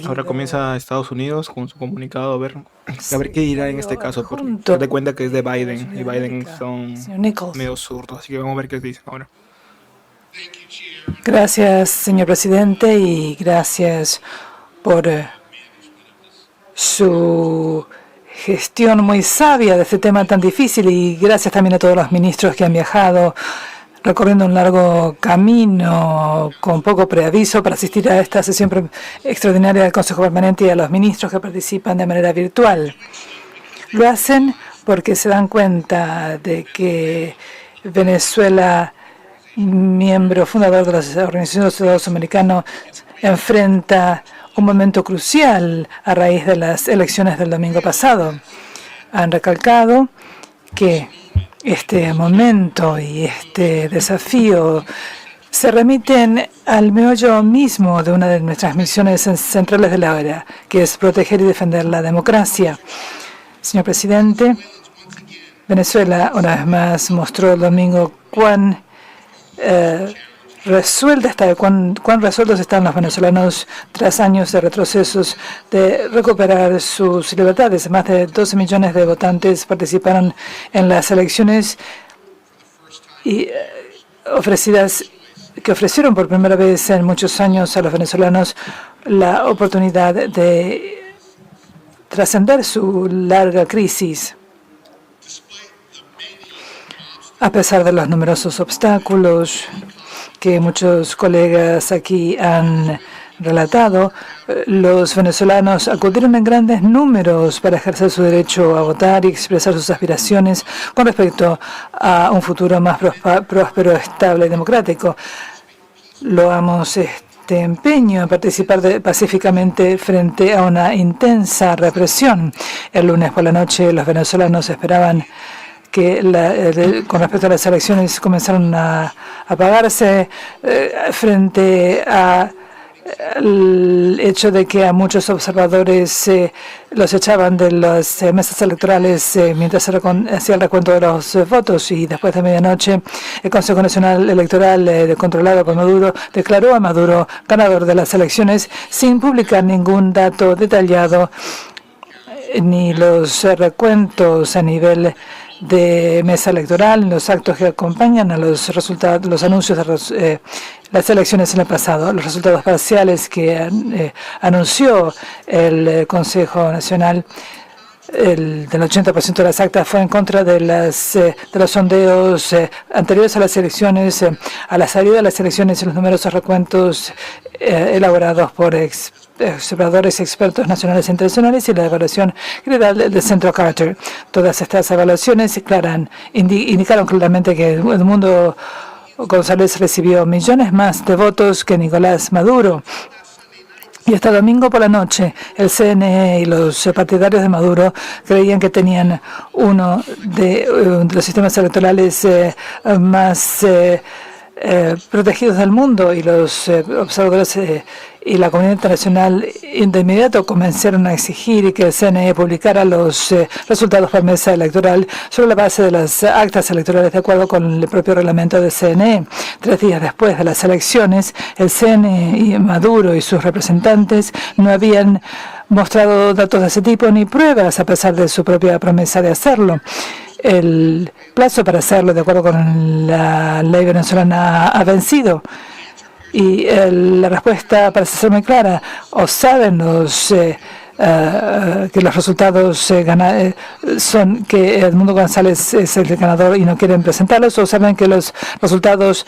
Ahora comienza Estados Unidos con su comunicado a ver qué dirá en este caso, porque se da cuenta que es de Biden y Biden son medio zurdos, así que vamos a ver qué dicen ahora. Gracias, señor presidente, y gracias por su gestión muy sabia de este tema tan difícil, y gracias también a todos los ministros que han viajado recorriendo un largo camino con poco preaviso para asistir a esta sesión extraordinaria del Consejo Permanente, y a los ministros que participan de manera virtual. Lo hacen porque se dan cuenta de que Venezuela, miembro fundador de la Organización de los Estados Americanos, enfrenta un momento crucial a raíz de las elecciones del domingo pasado. Han recalcado que este momento y este desafío se remiten al meollo mismo de una de nuestras misiones centrales de la era, que es proteger y defender la democracia. Señor presidente, Venezuela una vez más mostró el domingo cuán resueltos están los venezolanos tras años de retrocesos de recuperar sus libertades. Más de 12 millones de votantes participaron en las elecciones y que ofrecieron por primera vez en muchos años a los venezolanos la oportunidad de trascender su larga crisis. A pesar de los numerosos obstáculos que muchos colegas aquí han relatado, los venezolanos acudieron en grandes números para ejercer su derecho a votar y expresar sus aspiraciones con respecto a un futuro más próspero, estable y democrático. Loamos este empeño en participar pacíficamente frente a una intensa represión. El lunes por la noche, los venezolanos esperaban que con respecto a las elecciones comenzaron a apagarse frente al hecho de que a muchos observadores los echaban de las mesas electorales mientras se hacía el recuento de los votos, y después de medianoche el Consejo Nacional Electoral controlado por Maduro declaró a Maduro ganador de las elecciones sin publicar ningún dato detallado ni los recuentos a nivel de mesa electoral, los actos que acompañan a los resultados, los anuncios de las elecciones en el pasado. Los resultados parciales que anunció el Consejo Nacional, del 80% de las actas, fue en contra de los sondeos anteriores a las elecciones, a la salida de las elecciones y los numerosos recuentos elaborados por observadores expertos nacionales e internacionales y la evaluación general del Centro Carter. Todas estas evaluaciones indicaron claramente que Edmundo González recibió millones más de votos que Nicolás Maduro. Y hasta domingo por la noche, el CNE y los partidarios de Maduro creían que tenían uno de los sistemas electorales más protegidos del mundo, y los observadores y la comunidad internacional de inmediato comenzaron a exigir que el CNE publicara los resultados por mesa electoral sobre la base de las actas electorales de acuerdo con el propio reglamento del CNE. 3 días después de las elecciones, el CNE y Maduro y sus representantes no habían mostrado datos de ese tipo ni pruebas, a pesar de su propia promesa de hacerlo. El plazo para hacerlo, de acuerdo con la ley venezolana, ha vencido. Y la respuesta parece ser muy clara. O saben que los resultados son que Edmundo González es el ganador y no quieren presentarlos, o saben que los resultados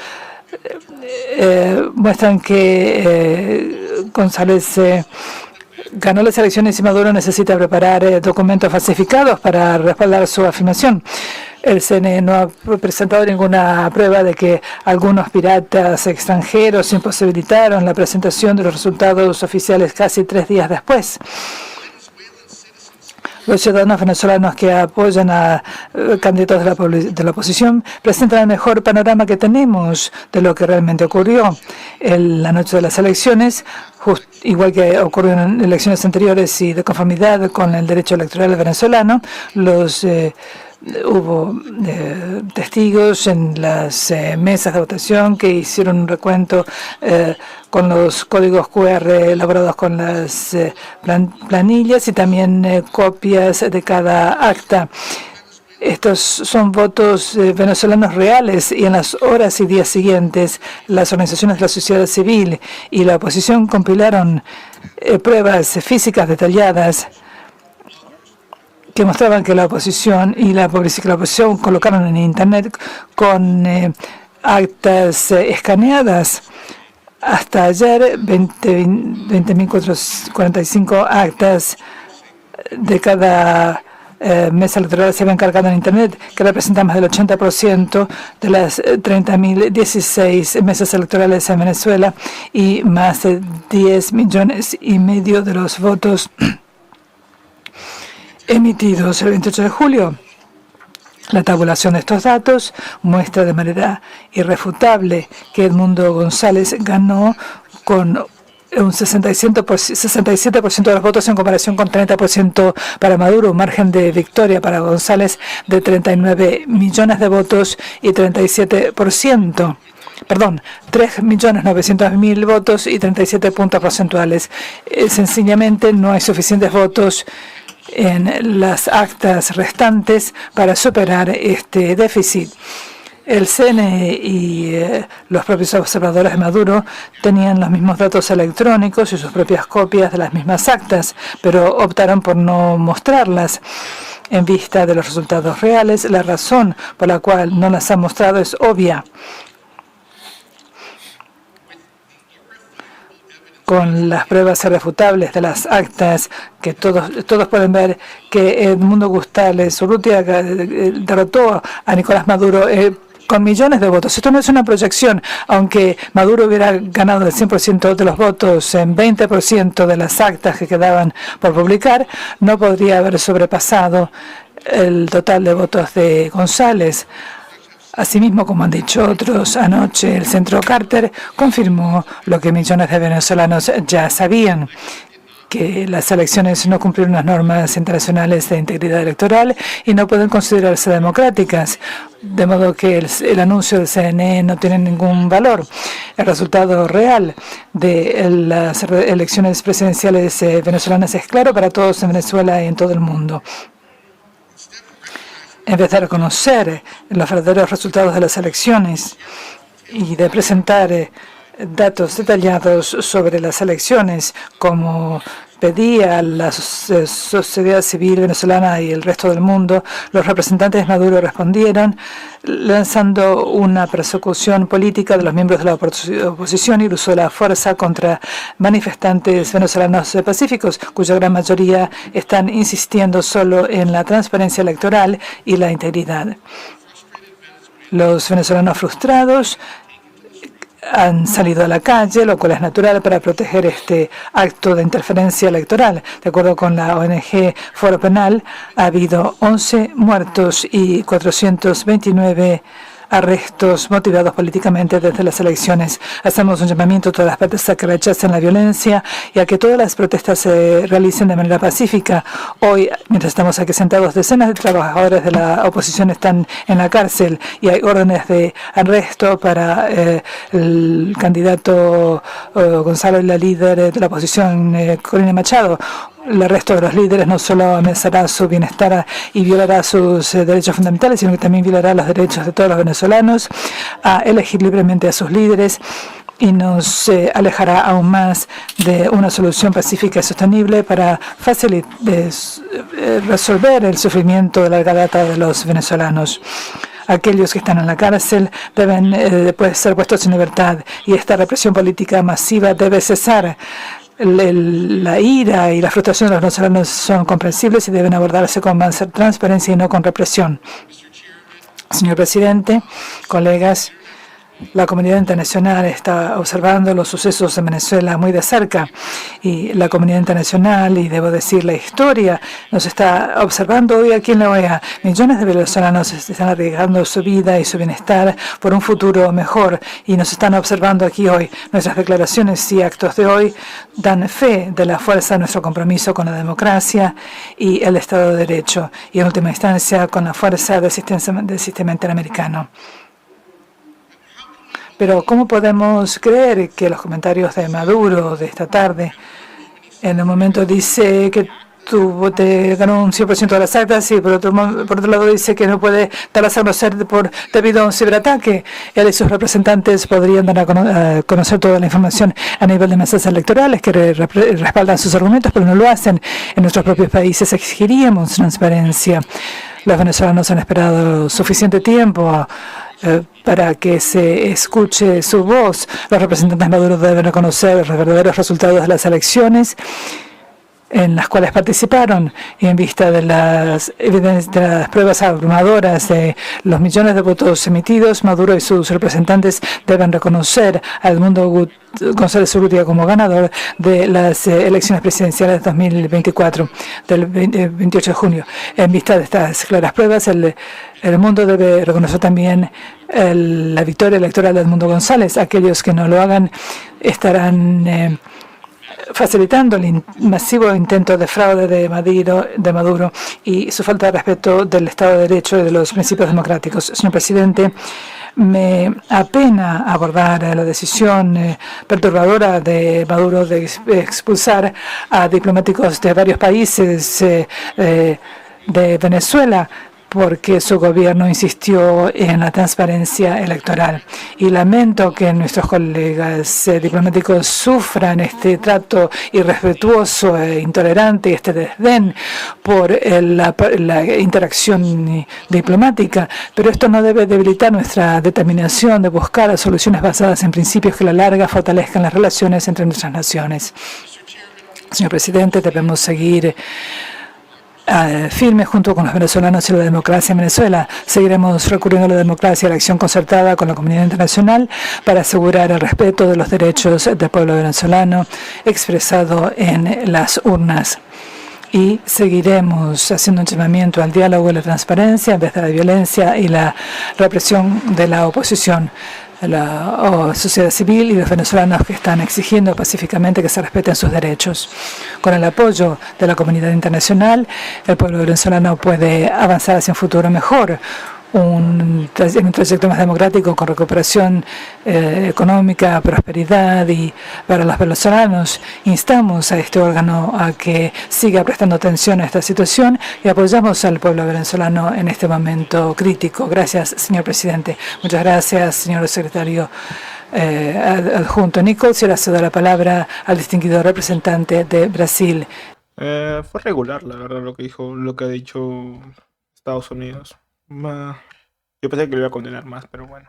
muestran que González ganó las elecciones y Maduro necesita preparar documentos falsificados para respaldar su afirmación. El CNE no ha presentado ninguna prueba de que algunos piratas extranjeros imposibilitaron la presentación de los resultados oficiales casi 3 días después. Los ciudadanos venezolanos que apoyan a candidatos de la oposición presentan el mejor panorama que tenemos de lo que realmente ocurrió en la noche de las elecciones, igual que ocurrió en elecciones anteriores y de conformidad con el derecho electoral venezolano. Los Hubo testigos en las mesas de votación que hicieron un recuento con los códigos QR elaborados con las planillas y también copias de cada acta. Estos son votos venezolanos reales y en las horas y días siguientes las organizaciones de la sociedad civil y la oposición compilaron pruebas físicas detalladas que mostraban que la oposición colocaron en Internet con actas escaneadas. Hasta ayer, 20.445 actas de cada mesa electoral se habían cargado en Internet, que representa más del 80% de las 30.016 mesas electorales en Venezuela y más de 10 millones y medio de los votos emitidos el 28 de julio. La tabulación de estos datos muestra de manera irrefutable que Edmundo González ganó con un 67% de los votos en comparación con 30% para Maduro, un margen de victoria para González de 39 millones de votos y 37%. Perdón, 3.900.000 votos y 37 puntos porcentuales. Sencillamente no hay suficientes votos en las actas restantes para superar este déficit. El CNE y los propios observadores de Maduro tenían los mismos datos electrónicos y sus propias copias de las mismas actas, pero optaron por no mostrarlas. En vista de los resultados reales, la razón por la cual no las han mostrado es obvia. Con las pruebas irrefutables de las actas, que todos pueden ver que Edmundo González Urrutia derrotó a Nicolás Maduro con millones de votos. Esto no es una proyección, aunque Maduro hubiera ganado el 100% de los votos en 20% de las actas que quedaban por publicar, no podría haber sobrepasado el total de votos de González. Asimismo, como han dicho otros, anoche el Centro Carter confirmó lo que millones de venezolanos ya sabían, que las elecciones no cumplieron las normas internacionales de integridad electoral y no pueden considerarse democráticas, de modo que el anuncio del CNE no tiene ningún valor. El resultado real de las elecciones presidenciales venezolanas es claro para todos en Venezuela y en todo el mundo. En vez de reconocer los verdaderos resultados de las elecciones y de presentar datos detallados sobre las elecciones, como pedía la sociedad civil venezolana y el resto del mundo, los representantes de Maduro respondieron lanzando una persecución política de los miembros de la oposición y el uso de la fuerza contra manifestantes venezolanos pacíficos, cuya gran mayoría están insistiendo solo en la transparencia electoral y la integridad. Los venezolanos frustrados han salido a la calle, lo cual es natural para proteger este acto de interferencia electoral. De acuerdo con la ONG Foro Penal, ha habido 11 muertos y 429 arrestos motivados políticamente desde las elecciones. Hacemos un llamamiento a todas las partes a que rechacen la violencia y a que todas las protestas se realicen de manera pacífica. Hoy, mientras estamos aquí sentados, decenas de trabajadores de la oposición están en la cárcel y hay órdenes de arresto para el candidato Gonzalo y la líder de la oposición, Corina Machado. El arresto de los líderes no solo amenazará su bienestar y violará sus derechos fundamentales, sino que también violará los derechos de todos los venezolanos a elegir libremente a sus líderes y nos alejará aún más de una solución pacífica y sostenible para resolver el sufrimiento de larga data de los venezolanos. Aquellos que están en la cárcel deben ser puestos en libertad y esta represión política masiva debe cesar. La ira y la frustración de los venezolanos son comprensibles y deben abordarse con más transparencia y no con represión. Señor presidente, colegas, La comunidad internacional está observando los sucesos en Venezuela muy de cerca y la comunidad internacional, y debo decir la historia, nos está observando hoy aquí en la OEA. Millones de venezolanos están arriesgando su vida y su bienestar por un futuro mejor y nos están observando aquí hoy. Nuestras declaraciones y actos de hoy dan fe de la fuerza de nuestro compromiso con la democracia y el Estado de Derecho y en última instancia con la fuerza del sistema interamericano. Pero ¿cómo podemos creer que los comentarios de Maduro de esta tarde, en un momento dice que te ganó un 100% de las actas y por otro lado dice que no puede darlas a conocer debido a un ciberataque? Él y sus representantes podrían dar a conocer toda la información a nivel de mesas electorales que respaldan sus argumentos, pero no lo hacen. En nuestros propios países exigiríamos transparencia. Los venezolanos han esperado suficiente tiempo para que se escuche su voz. Los representantes maduros deben reconocer los verdaderos resultados de las elecciones en las cuales participaron y en vista de las pruebas abrumadoras de los millones de votos emitidos, Maduro y sus representantes deben reconocer a Edmundo González Urrutia como ganador de las elecciones presidenciales de 2024, del 28 de junio. En vista de estas claras pruebas, el mundo debe reconocer también la victoria electoral de Edmundo González. Aquellos que no lo hagan estarán facilitando el masivo intento de fraude de Maduro y su falta de respeto del Estado de Derecho y de los principios democráticos. Señor presidente, me apena abordar la decisión perturbadora de Maduro de expulsar a diplomáticos de varios países de Venezuela, porque su gobierno insistió en la transparencia electoral. Y lamento que nuestros colegas diplomáticos sufran este trato irrespetuoso e intolerante, este desdén por la interacción diplomática, pero esto no debe debilitar nuestra determinación de buscar soluciones basadas en principios que a la larga fortalezcan las relaciones entre nuestras naciones. Señor presidente, debemos seguir firme junto con los venezolanos y la democracia en Venezuela. Seguiremos recurriendo a la democracia y a la acción concertada con la comunidad internacional para asegurar el respeto de los derechos del pueblo venezolano expresado en las urnas. Y seguiremos haciendo un llamamiento al diálogo y la transparencia en vez de la violencia y la represión de la oposición. La sociedad civil y los venezolanos que están exigiendo pacíficamente que se respeten sus derechos. Con el apoyo de la comunidad internacional, el pueblo venezolano puede avanzar hacia un futuro mejor, en un trayecto más democrático con recuperación económica, prosperidad y para los venezolanos. Instamos a este órgano a que siga prestando atención a esta situación y apoyamos al pueblo venezolano en este momento crítico. Gracias, señor presidente. Muchas gracias, señor secretario adjunto Nichols. Y ahora cedo la palabra al distinguido representante de Brasil. Fue regular, la verdad, lo que ha dicho Estados Unidos. Yo pensé que lo iba a condenar más, pero bueno.